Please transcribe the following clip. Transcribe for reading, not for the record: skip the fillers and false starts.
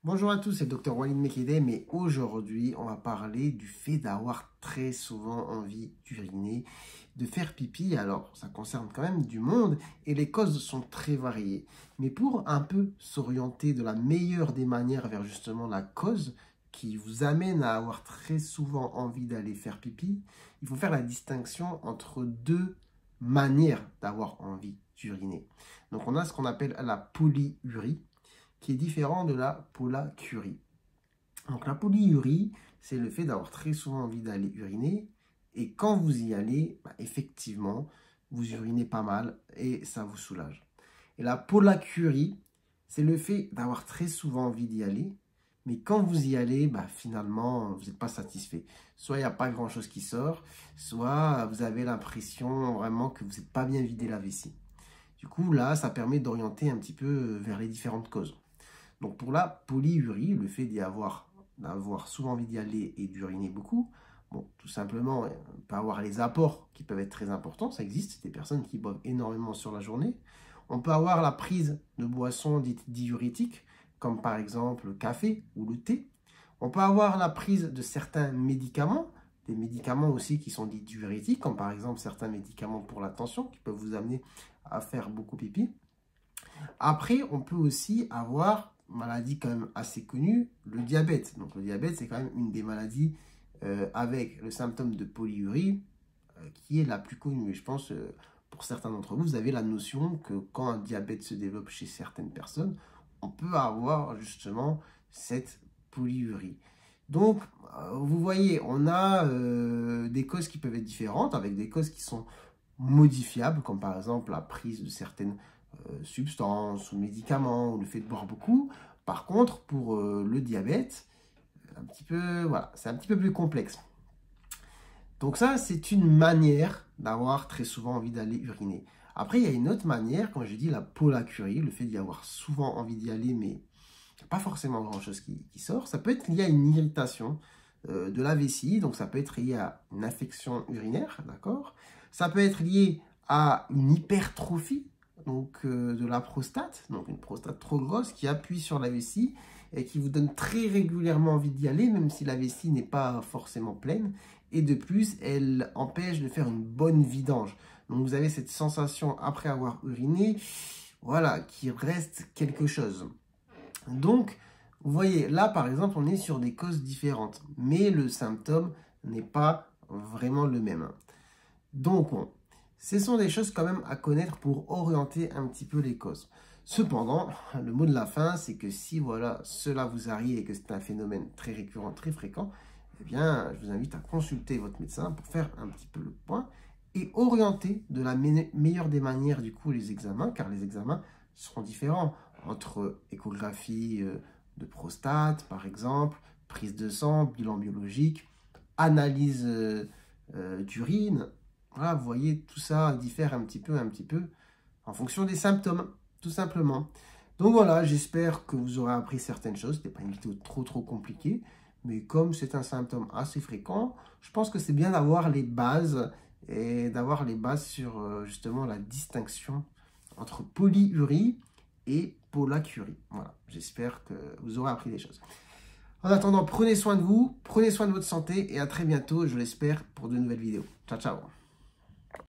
Bonjour à tous, c'est le Dr Walid Mekdem et aujourd'hui on va parler du fait d'avoir très souvent envie d'uriner, de faire pipi. Alors ça concerne quand même du monde et les causes sont très variées. Mais pour un peu s'orienter de la meilleure des manières vers justement la cause qui vous amène à avoir très souvent envie d'aller faire pipi, il faut faire la distinction entre deux manières d'avoir envie d'uriner. Donc on a ce qu'on appelle la polyurie, qui est différent de la pollakiurie. Donc la polyurie, c'est le fait d'avoir très souvent envie d'aller uriner, et quand vous y allez, effectivement, vous urinez pas mal et ça vous soulage. Et la pollakiurie, c'est le fait d'avoir très souvent envie d'y aller, mais quand vous y allez, finalement, vous n'êtes pas satisfait. Soit il n'y a pas grand-chose qui sort, soit vous avez l'impression vraiment que vous n'êtes pas bien vidé la vessie. Du coup, là, ça permet d'orienter un petit peu vers les différentes causes. Donc pour la polyurie, le fait d'avoir souvent envie d'y aller et d'uriner beaucoup, bon, tout simplement, on peut avoir les apports qui peuvent être très importants, ça existe, c'est des personnes qui boivent énormément sur la journée. On peut avoir la prise de boissons dites diurétiques, comme par exemple le café ou le thé. On peut avoir la prise de certains médicaments, des médicaments aussi qui sont dits diurétiques, comme par exemple certains médicaments pour la tension, qui peuvent vous amener à faire beaucoup pipi. Après, on peut aussi avoir maladie quand même assez connue, le diabète. Donc le diabète, c'est quand même une des maladies avec le symptôme de polyurie qui est la plus connue. Et je pense, pour certains d'entre vous, vous avez la notion que quand un diabète se développe chez certaines personnes, on peut avoir justement cette polyurie. Donc, vous voyez, on a des causes qui peuvent être différentes, avec des causes qui sont modifiables, comme par exemple la prise de certaines substances ou médicaments, ou le fait de boire beaucoup. Par contre, pour le diabète, un petit peu, voilà, c'est un petit peu plus complexe. Donc ça, c'est une manière d'avoir très souvent envie d'aller uriner. Après, il y a une autre manière, quand je dis la pollakiurie, le fait d'y avoir souvent envie d'y aller, mais il n'y a pas forcément grand-chose qui sort. Ça peut être lié à une irritation de la vessie, donc ça peut être lié à une infection urinaire, d'accord? Ça peut être lié à une hypertrophie, donc de la prostate, donc une prostate trop grosse qui appuie sur la vessie et qui vous donne très régulièrement envie d'y aller, même si la vessie n'est pas forcément pleine. Et de plus, elle empêche de faire une bonne vidange. Donc vous avez cette sensation après avoir uriné, voilà, qu'il reste quelque chose. Donc, vous voyez, là par exemple, on est sur des causes différentes, mais le symptôme n'est pas vraiment le même. Donc, ce sont des choses quand même à connaître pour orienter un petit peu les causes. Cependant, le mot de la fin, c'est que si voilà, cela vous arrive et que c'est un phénomène très récurrent, très fréquent, eh bien, je vous invite à consulter votre médecin pour faire un petit peu le point et orienter de la meilleure des manières du coup les examens, car les examens seront différents entre échographie de prostate, par exemple, prise de sang, bilan biologique, analyse d'urine. Voilà, vous voyez, tout ça diffère un petit peu en fonction des symptômes, tout simplement. Donc voilà, j'espère que vous aurez appris certaines choses. Ce n'était pas une vidéo trop compliquée, mais comme c'est un symptôme assez fréquent, je pense que c'est bien d'avoir les bases et d'avoir les bases sur justement la distinction entre polyurie et pollakiurie. Voilà, j'espère que vous aurez appris des choses. En attendant, prenez soin de vous, prenez soin de votre santé et à très bientôt, je l'espère, pour de nouvelles vidéos. Ciao, ciao.